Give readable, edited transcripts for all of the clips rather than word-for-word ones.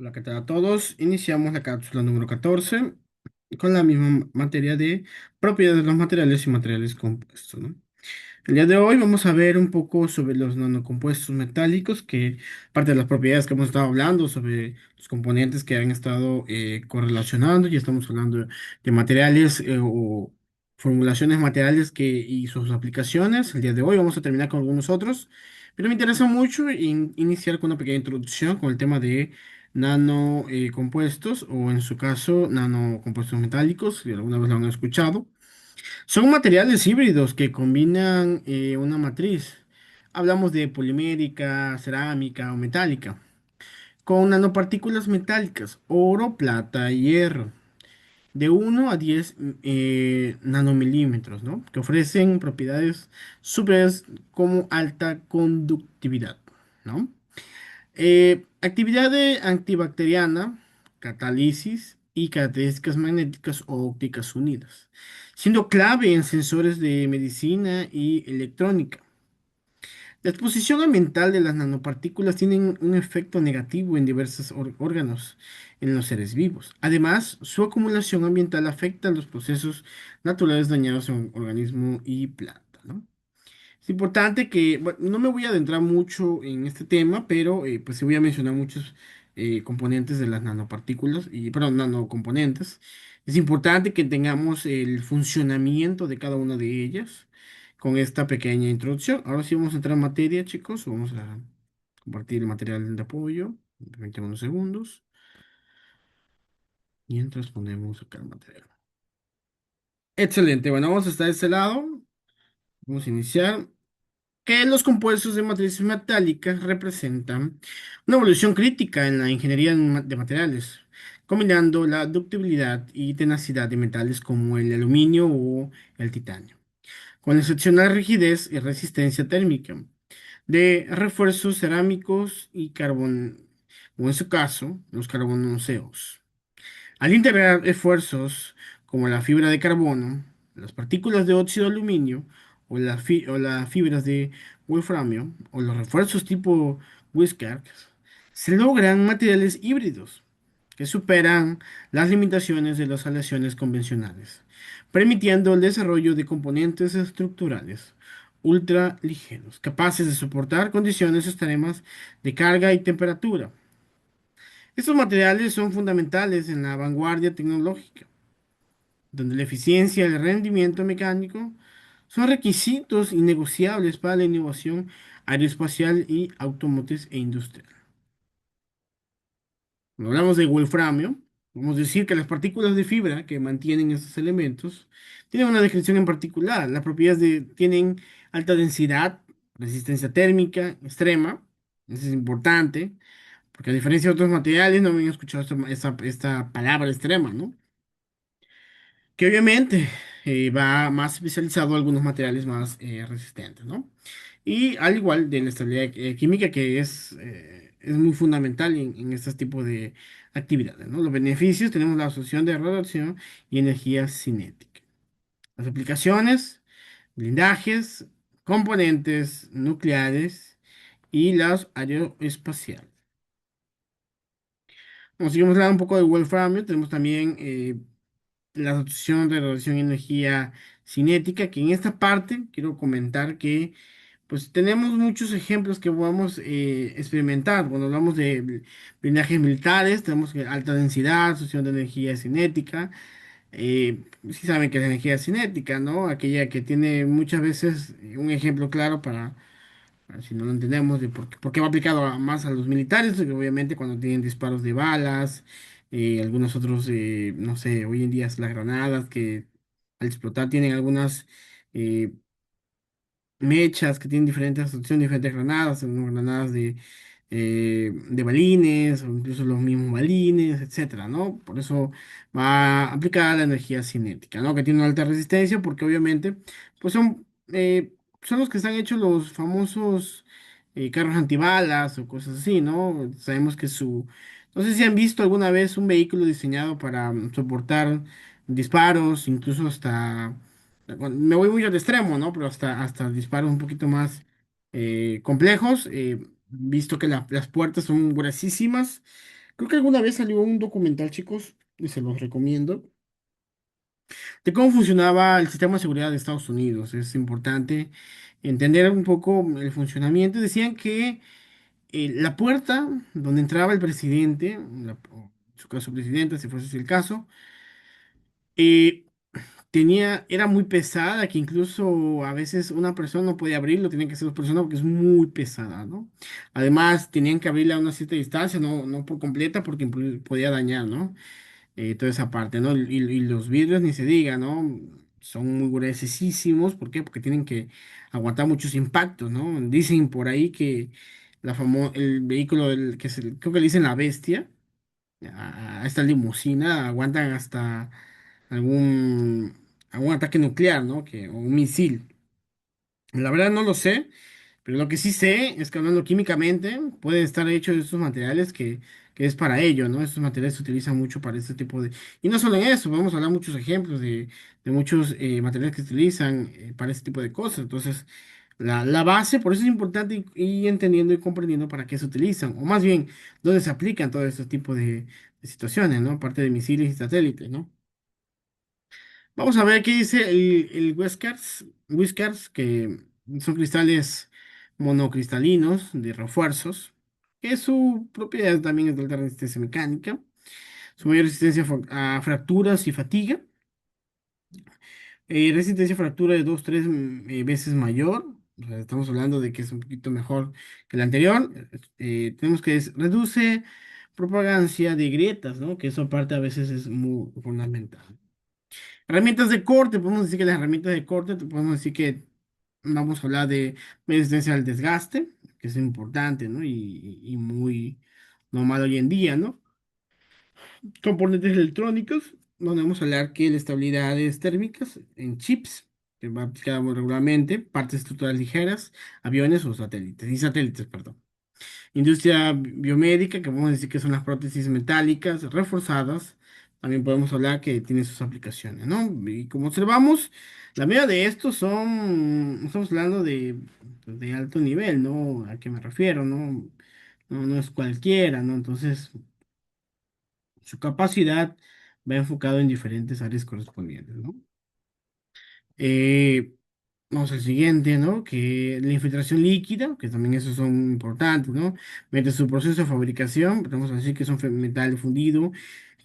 Hola, ¿qué tal a todos? Iniciamos la cápsula número 14 con la misma materia de propiedades de los materiales y materiales compuestos, ¿no? El día de hoy vamos a ver un poco sobre los nanocompuestos metálicos, que parte de las propiedades que hemos estado hablando, sobre los componentes que han estado correlacionando. Ya estamos hablando de materiales o formulaciones materiales y sus aplicaciones. El día de hoy vamos a terminar con algunos otros, pero me interesa mucho iniciar con una pequeña introducción con el tema de nanocompuestos o en su caso nanocompuestos metálicos, si alguna vez lo han escuchado. Son materiales híbridos que combinan una matriz. Hablamos de polimérica, cerámica o metálica, con nanopartículas metálicas, oro, plata y hierro, de 1 a 10 nanomilímetros, ¿no? Que ofrecen propiedades superiores como alta conductividad, ¿no? Actividad de antibacteriana, catálisis y características magnéticas o ópticas unidas, siendo clave en sensores de medicina y electrónica. La exposición ambiental de las nanopartículas tiene un efecto negativo en diversos órganos en los seres vivos. Además, su acumulación ambiental afecta los procesos naturales dañados en el organismo y planta, ¿no? Es importante que, bueno, no me voy a adentrar mucho en este tema, pero pues sí voy a mencionar muchos componentes de las nanopartículas perdón, nanocomponentes. Es importante que tengamos el funcionamiento de cada una de ellas con esta pequeña introducción. Ahora sí vamos a entrar en materia, chicos. Vamos a compartir el material de apoyo. Permítanme unos segundos. Mientras ponemos acá el material. Excelente. Bueno, vamos a estar de este lado. Vamos a iniciar. Que los compuestos de matrices metálicas representan una evolución crítica en la ingeniería de materiales, combinando la ductibilidad y tenacidad de metales como el aluminio o el titanio, con excepcional rigidez y resistencia térmica, de refuerzos cerámicos y carbón, o en su caso, los carbonáceos. Al integrar esfuerzos como la fibra de carbono, las partículas de óxido de aluminio o las fibras de wolframio o los refuerzos tipo Whisker, se logran materiales híbridos que superan las limitaciones de las aleaciones convencionales, permitiendo el desarrollo de componentes estructurales ultra ligeros, capaces de soportar condiciones extremas de carga y temperatura. Estos materiales son fundamentales en la vanguardia tecnológica, donde la eficiencia y el rendimiento mecánico son requisitos innegociables para la innovación aeroespacial y automotriz e industrial. Cuando hablamos de wolframio, vamos a decir que las partículas de fibra que mantienen estos elementos tienen una descripción en particular. Las propiedades tienen alta densidad, resistencia térmica extrema, eso es importante, porque a diferencia de otros materiales, no habían escuchado esta palabra extrema, ¿no? Que obviamente va más especializado a algunos materiales más resistentes, ¿no? Y al igual de la estabilidad química, que es muy fundamental en este tipo de actividades, ¿no? Los beneficios, tenemos la absorción de radiación y energía cinética. Las aplicaciones, blindajes, componentes nucleares y las aeroespaciales. Como seguimos hablando un poco de wolframio, tenemos también la asociación de radiación y energía cinética, que en esta parte quiero comentar que pues tenemos muchos ejemplos que podemos experimentar. Cuando hablamos de blindajes militares, tenemos que alta densidad, asociación de energía cinética. Sí saben que es energía cinética, ¿no? Aquella que tiene muchas veces un ejemplo claro si no lo entendemos, de por qué va aplicado más a los militares, que obviamente cuando tienen disparos de balas, algunos otros, no sé, hoy en día es las granadas que al explotar tienen algunas eh, mechas que tienen diferentes asociaciones, diferentes granadas, algunas granadas de balines, o incluso los mismos balines, etcétera, ¿no? Por eso va aplicada la energía cinética, ¿no? Que tiene una alta resistencia, porque obviamente, pues son los que están hechos los famosos carros antibalas o cosas así, ¿no? Sabemos que no sé si han visto alguna vez un vehículo diseñado para soportar disparos, incluso hasta bueno, me voy muy al extremo, ¿no? Pero hasta disparos un poquito más complejos, visto que las puertas son gruesísimas, Creo que alguna vez salió un documental, chicos, y se los recomiendo, de cómo funcionaba el sistema de seguridad de Estados Unidos. Es importante entender un poco el funcionamiento. Decían que la puerta donde entraba el presidente, o en su caso presidenta, si fuese así el caso, eh, era muy pesada, que incluso a veces una persona no podía abrirlo, tenían que ser dos personas porque es muy pesada, ¿no? Además, tenían que abrirla a una cierta distancia, no por completa, porque podía dañar, ¿no? Toda esa parte, ¿no? Y los vidrios ni se diga, ¿no? Son muy gruesísimos, ¿por qué? Porque tienen que aguantar muchos impactos, ¿no? Dicen por ahí que el vehículo creo que le dicen la bestia, a esta limusina, aguantan hasta algún, algún ataque nuclear, ¿no? O un misil. La verdad no lo sé, pero lo que sí sé es que hablando químicamente pueden estar hechos de estos materiales que es para ello, ¿no? Estos materiales se utilizan mucho para este tipo de... Y no solo en eso, vamos a hablar muchos ejemplos de muchos materiales que se utilizan para este tipo de cosas. Entonces, la base, por eso es importante ir entendiendo y comprendiendo para qué se utilizan, o más bien, dónde se aplican todo este tipo de situaciones, ¿no? Aparte de misiles y satélites, ¿no? Vamos a ver qué dice el Whiskers, que son cristales monocristalinos de refuerzos, que su propiedad también es de alta resistencia mecánica, su mayor resistencia a fracturas y fatiga, resistencia a fractura de 2-3 veces mayor, o sea, estamos hablando de que es un poquito mejor que el anterior. Tenemos que reduce propagancia de grietas, ¿no? Que eso aparte a veces es muy fundamental. Herramientas de corte, podemos decir que las herramientas de corte, podemos decir que vamos a hablar de resistencia al desgaste, que es importante, ¿no? Y muy normal hoy en día, ¿no? Componentes electrónicos, donde vamos a hablar que la estabilidad es térmicas en chips, que va aplicada muy regularmente, partes estructurales ligeras, aviones o satélites, y satélites, perdón. Industria biomédica, que podemos decir que son las prótesis metálicas reforzadas. También podemos hablar que tiene sus aplicaciones, ¿no? Y como observamos, la mayoría de estos estamos hablando de alto nivel, ¿no? ¿A qué me refiero, no? No es cualquiera, ¿no? Entonces, su capacidad va enfocado en diferentes áreas correspondientes, ¿no? Eh, Vamos al siguiente, ¿no? Que la infiltración líquida, que también esos son importantes, ¿no? Mediante su proceso de fabricación, vamos a decir que es un metal fundido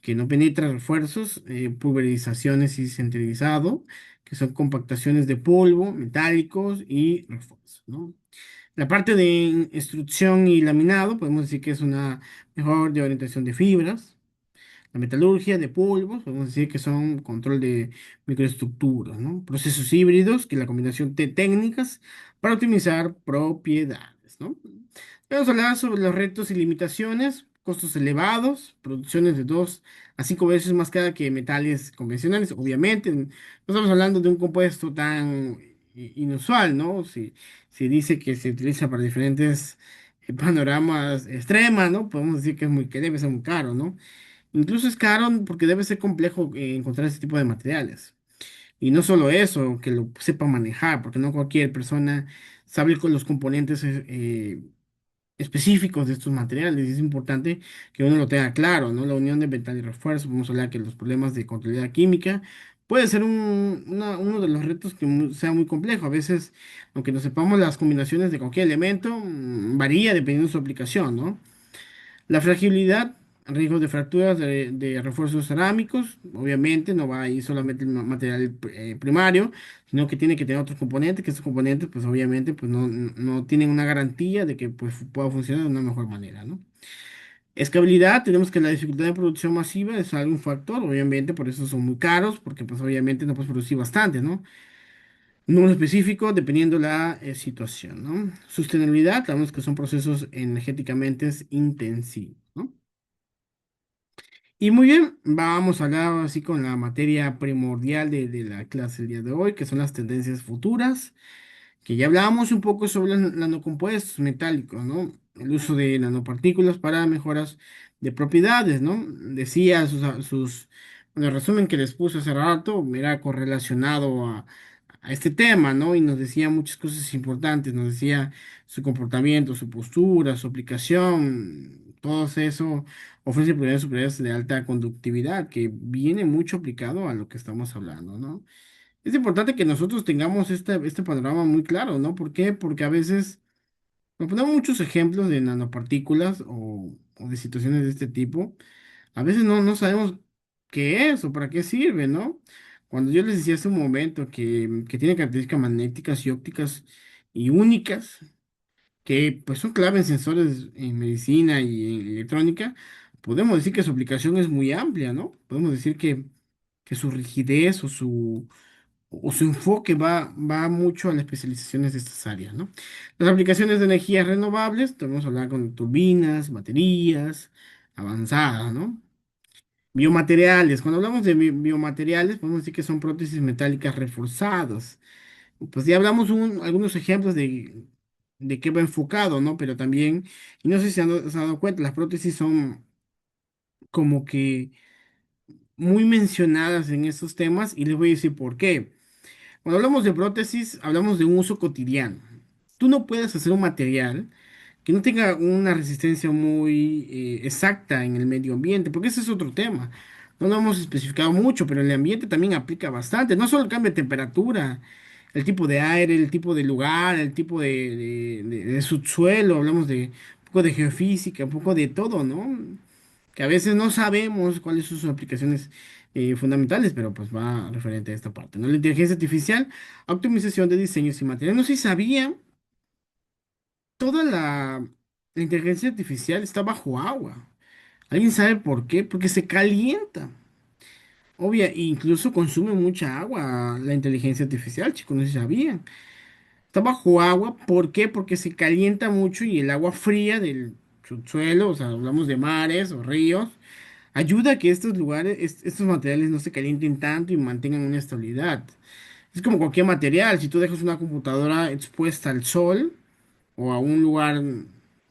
que no penetra refuerzos, pulverizaciones y centralizado, que son compactaciones de polvo, metálicos y refuerzos, ¿no? La parte de extrusión y laminado, podemos decir que es una mejor de orientación de fibras. La metalurgia de polvos, podemos decir que son control de microestructuras, ¿no? Procesos híbridos, que es la combinación de técnicas para optimizar propiedades, ¿no? Vamos a hablar sobre los retos y limitaciones, costos elevados, producciones de 2 a 5 veces más cara que metales convencionales, obviamente. No estamos hablando de un compuesto tan inusual, ¿no? Si dice que se utiliza para diferentes panoramas extremas, ¿no? Podemos decir que debe ser muy caro, ¿no? Incluso es caro porque debe ser complejo encontrar ese tipo de materiales. Y no solo eso, que lo sepa manejar, porque no cualquier persona sabe con los componentes específicos de estos materiales. Y es importante que uno lo tenga claro, ¿no? La unión de metal y refuerzo, vamos a hablar que los problemas de controlabilidad química puede ser uno de los retos que sea muy complejo. A veces, aunque no sepamos las combinaciones de cualquier elemento, varía dependiendo de su aplicación, ¿no? La fragilidad, riesgos de fracturas de refuerzos cerámicos, obviamente no va a ir solamente el material primario, sino que tiene que tener otros componentes, que esos componentes pues obviamente pues no tienen una garantía de que pues pueda funcionar de una mejor manera, ¿no? Escalabilidad, tenemos que la dificultad de producción masiva es algún factor, obviamente por eso son muy caros, porque pues obviamente no puedes producir bastante, ¿no? Número específico dependiendo la situación, ¿no? Sostenibilidad, sabemos que son procesos energéticamente intensivos, ¿no? Y muy bien, vamos a hablar así con la materia primordial de la clase del día de hoy, que son las tendencias futuras, que ya hablábamos un poco sobre los nanocompuestos metálicos, ¿no? El uso de nanopartículas para mejoras de propiedades, ¿no? Decía bueno, el resumen que les puse hace rato era correlacionado a este tema, ¿no? Y nos decía muchas cosas importantes, nos decía su comportamiento, su postura, su aplicación, todo eso ofrece propiedades superiores de alta conductividad, que viene mucho aplicado a lo que estamos hablando, ¿no? Es importante que nosotros tengamos este panorama muy claro, ¿no? ¿Por qué? Porque a veces nos ponemos muchos ejemplos de nanopartículas o de situaciones de este tipo. A veces no sabemos qué es o para qué sirve, ¿no? Cuando yo les decía hace un momento que tiene características magnéticas y ópticas y únicas, que pues son clave en sensores en medicina y en electrónica, podemos decir que su aplicación es muy amplia, ¿no? Podemos decir que su rigidez o su enfoque va mucho a las especializaciones de estas áreas, ¿no? Las aplicaciones de energías renovables, podemos hablar con turbinas, baterías avanzadas, ¿no? Biomateriales, cuando hablamos de biomateriales, podemos decir que son prótesis metálicas reforzadas. Pues ya hablamos algunos ejemplos de qué va enfocado, ¿no? Pero también, y no sé si se han dado cuenta, las prótesis son como que muy mencionadas en estos temas y les voy a decir por qué. Cuando hablamos de prótesis, hablamos de un uso cotidiano. Tú no puedes hacer un material que no tenga una resistencia muy exacta en el medio ambiente, porque ese es otro tema. No lo hemos especificado mucho, pero el ambiente también aplica bastante. No solo el cambio de temperatura, el tipo de aire, el tipo de lugar, el tipo de subsuelo, hablamos de un poco de geofísica, un poco de todo, ¿no? Que a veces no sabemos cuáles son sus aplicaciones fundamentales, pero pues va referente a esta parte, ¿no? La inteligencia artificial, optimización de diseños y materiales. No sé si sabían, toda la inteligencia artificial está bajo agua. ¿Alguien sabe por qué? Porque se calienta. Obvia, incluso consume mucha agua la inteligencia artificial, chicos, no sé si sabían. Está bajo agua, ¿por qué? Porque se calienta mucho y el agua fría del subsuelo, o sea, hablamos de mares o ríos, ayuda a que estos lugares, estos materiales no se calienten tanto y mantengan una estabilidad. Es como cualquier material, si tú dejas una computadora expuesta al sol o a un lugar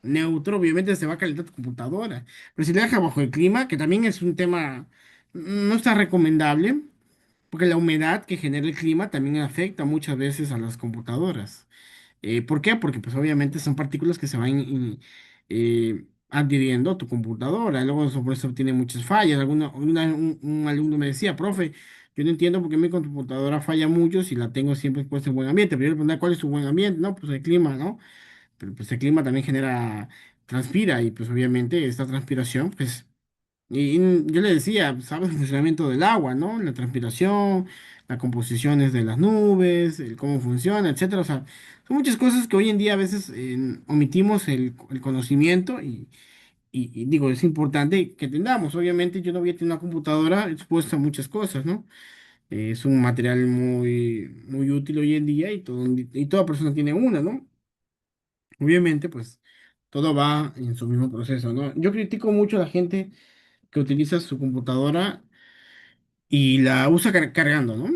neutro, obviamente se va a calentar tu computadora. Pero si la dejas bajo el clima, que también es un tema no está recomendable, porque la humedad que genera el clima también afecta muchas veces a las computadoras. ¿Por qué? Porque pues obviamente son partículas que se van adhiriendo a tu computadora. Luego eso, por eso tiene muchas fallas. Un alumno me decía, profe, yo no entiendo por qué mi computadora falla mucho si la tengo siempre puesta en buen ambiente. Pero yo le preguntaba, ¿cuál es su buen ambiente? No, pues el clima, ¿no? Pero pues el clima también transpira y pues obviamente esta transpiración, pues y yo le decía, sabes el funcionamiento del agua, ¿no? La transpiración, las composiciones de las nubes, el cómo funciona, etcétera. O sea, son muchas cosas que hoy en día a veces omitimos el conocimiento y digo, es importante que tengamos. Obviamente yo no voy a tener una computadora expuesta a muchas cosas, ¿no? Es un material muy útil hoy en día y toda persona tiene una, ¿no? Obviamente, pues todo va en su mismo proceso, ¿no? Yo critico mucho a la gente que utiliza su computadora y la usa cargando, ¿no?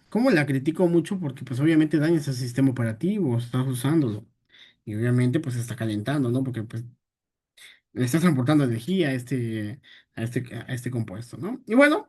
¿Cómo la critico mucho? Porque pues obviamente daña ese sistema operativo, estás usándolo y obviamente pues está calentando, ¿no? Porque pues le estás transportando energía a este compuesto, ¿no? Y bueno.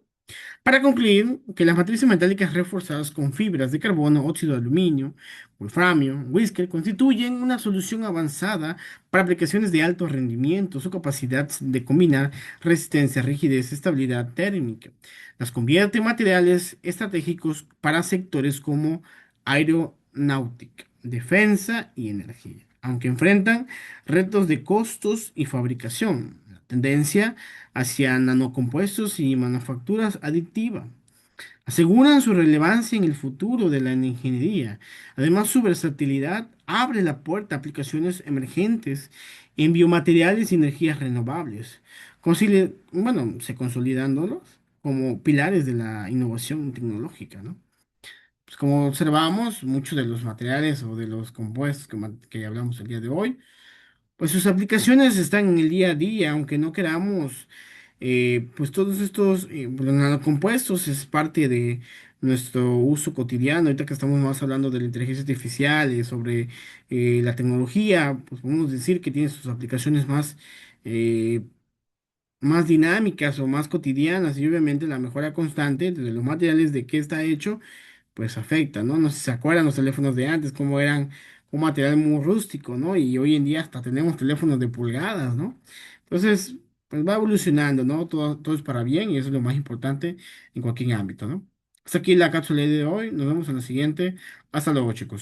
Para concluir, que las matrices metálicas reforzadas con fibras de carbono, óxido de aluminio, wolframio, whisker constituyen una solución avanzada para aplicaciones de alto rendimiento. Su capacidad de combinar resistencia, rigidez, estabilidad térmica las convierte en materiales estratégicos para sectores como aeronáutica, defensa y energía, aunque enfrentan retos de costos y fabricación. La tendencia hacia nanocompuestos y manufacturas aditivas. Aseguran su relevancia en el futuro de la ingeniería. Además, su versatilidad abre la puerta a aplicaciones emergentes en biomateriales y energías renovables, se consolidándolos como pilares de la innovación tecnológica, ¿no? Pues como observamos, muchos de los materiales o de los compuestos que hablamos el día de hoy pues sus aplicaciones están en el día a día, aunque no queramos, pues todos estos los nanocompuestos es parte de nuestro uso cotidiano. Ahorita que estamos más hablando de la inteligencia artificial y sobre la tecnología, pues podemos decir que tiene sus aplicaciones eh, más dinámicas o más cotidianas y obviamente la mejora constante de los materiales de qué está hecho pues afecta, ¿no? No sé si se acuerdan los teléfonos de antes, cómo eran un material muy rústico, ¿no? Y hoy en día hasta tenemos teléfonos de pulgadas, ¿no? Entonces, pues va evolucionando, ¿no? Todo es para bien y eso es lo más importante en cualquier ámbito, ¿no? Hasta aquí la cápsula de hoy. Nos vemos en la siguiente. Hasta luego, chicos.